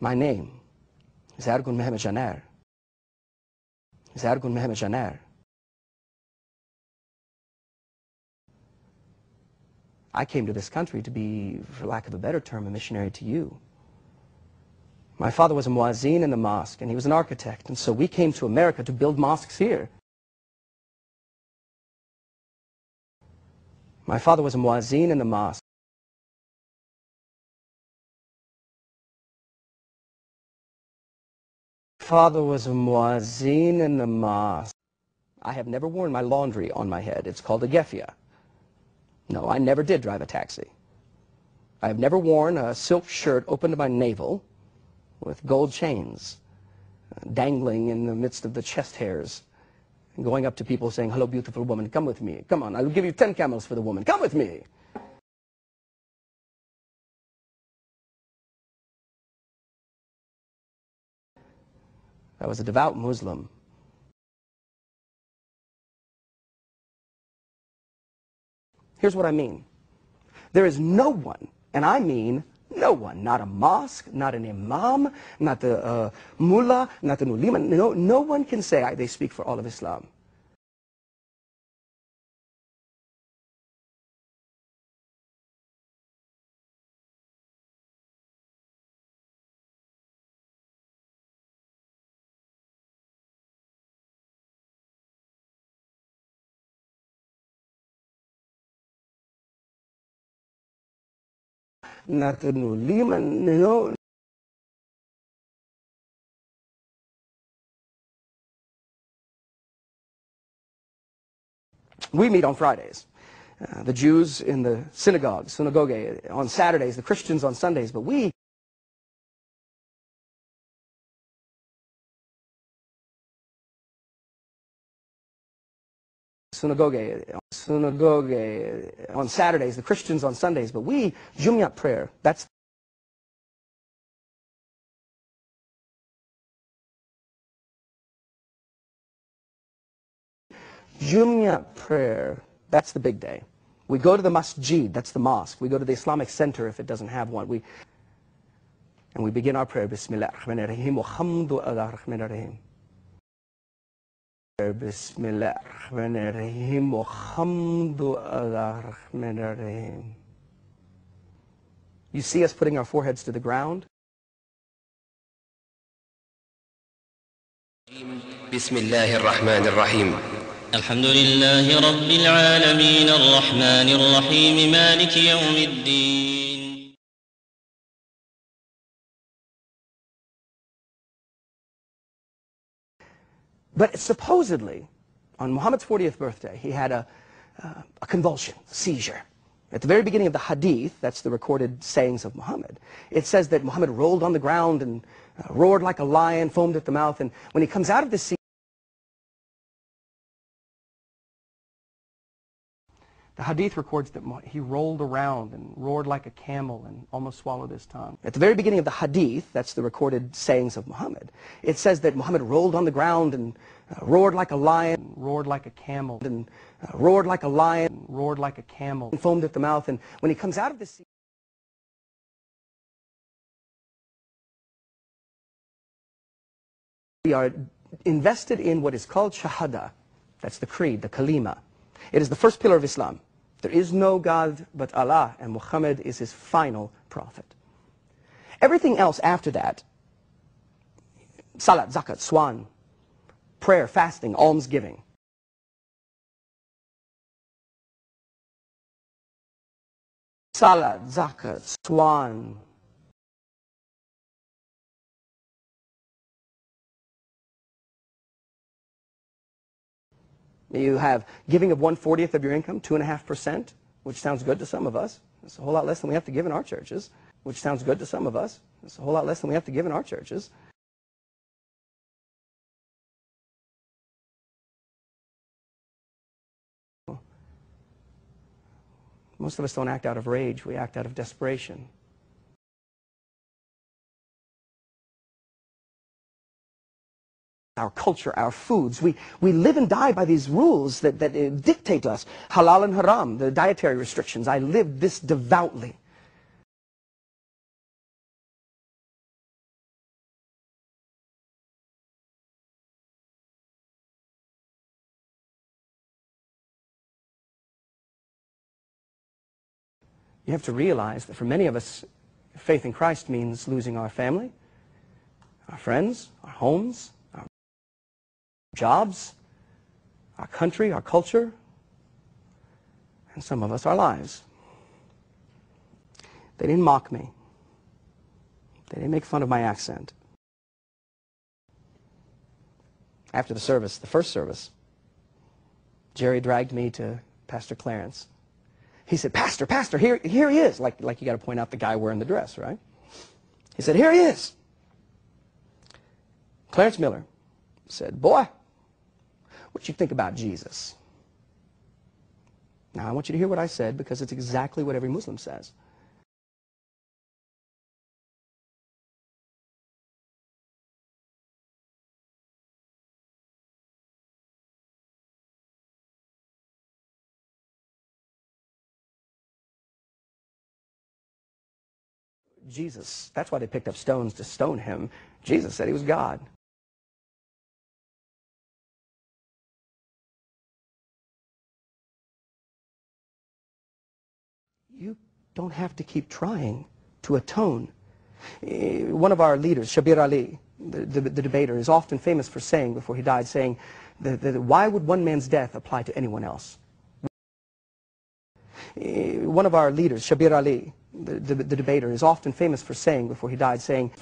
My name is Ergun Janer. I came to this country to be, for lack of a better term, a missionary to you. My father was a muazzin in the mosque, and he was an architect, and so we came to America to build mosques here. My father was a muazzin in the mosque. Father was a muazzin in the mosque. I have never worn my laundry on my head. It's called a geffia. No, I never did drive a taxi. I have never worn a silk shirt open to my navel with gold chains dangling in the midst of the chest hairs, and going up to people saying, "Hello, beautiful woman, come with me. Come on, I'll give you 10 camels for the woman. Come with me." I was a devout Muslim. Here's what I mean. There is no one, and I mean no one, not a mosque, not an imam, not the mullah, not the ulema, no one can say they speak for all of Islam. Not the ulema, no. We meet on Fridays. The Jews in the synagogue on Saturdays, the Christians on Sundays, but we synagogue on Saturdays, the Christians on Sundays, but we Jumu'at prayer. That's Jumu'at prayer. That's the big day. We go to the masjid, that's the mosque. We go to the Islamic center if it doesn't have one. And we begin our prayer, Bismillah ar-Rahman ar-Rahim, wa hamdu ala ar-Rahman ar-Rahim. Bismillah ar-Rahman ar-Rahim, wa hamdu ala ar-Rahman ar-Rahim. You see us putting our foreheads to the ground? Bismillah ar-Rahman ar-Rahim. الحمد لله رب العالمين الرحمن الرحيم مالك يوم الدين. But supposedly, on Muhammad's 40th birthday, he had a convulsion, seizure. At the very beginning of the hadith, that's the recorded sayings of Muhammad, it says that Muhammad rolled on the ground and roared like a lion, foamed at the mouth, and when he comes out of the seizure, the hadith records that he rolled around and roared like a camel and almost swallowed his tongue. At the very beginning of the hadith, that's the recorded sayings of Muhammad, it says that Muhammad rolled on the ground and roared like a lion, roared like a camel, and roared like a lion, roared like a camel, and foamed at the mouth. And when he comes out of the sea, we are invested in what is called shahada. That's the creed, the kalima. It is the first pillar of Islam. There is no God but Allah, and Muhammad is his final prophet. Everything else after that, salat, zakat, swan, prayer, fasting, almsgiving, salat, zakat, swan, you have giving of 1/40 of your income, 2.5%, which sounds good to some of us. It's a whole lot less than we have to give in our churches, which sounds good to some of us. It's a whole lot less than we have to give in our churches. Most of us don't act out of rage, we act out of desperation. Our culture, our foods. We live and die by these rules that dictate to us. Halal and haram, the dietary restrictions. I live this devoutly. You have to realize that for many of us, faith in Christ means losing our family, our friends, our homes, our jobs, our country, our culture, and some of us, our lives. They didn't mock me. They didn't make fun of my accent. After the service, the first service, Jerry dragged me to Pastor Clarence. He said, Pastor, here he is. Like you got to point out the guy wearing the dress, right? He said, here he is. Clarence Miller said, boy, what you think about Jesus? Now, I want you to hear what I said because it's exactly what every Muslim says. Jesus, that's why they picked up stones to stone him. Jesus said he was God. You don't have to keep trying to atone. One of our leaders, Shabir Ali, the debater, is often famous for saying, before he died, saying, why would one man's death apply to anyone else? One of our leaders, Shabir Ali, the debater, is often famous for saying, before he died, saying,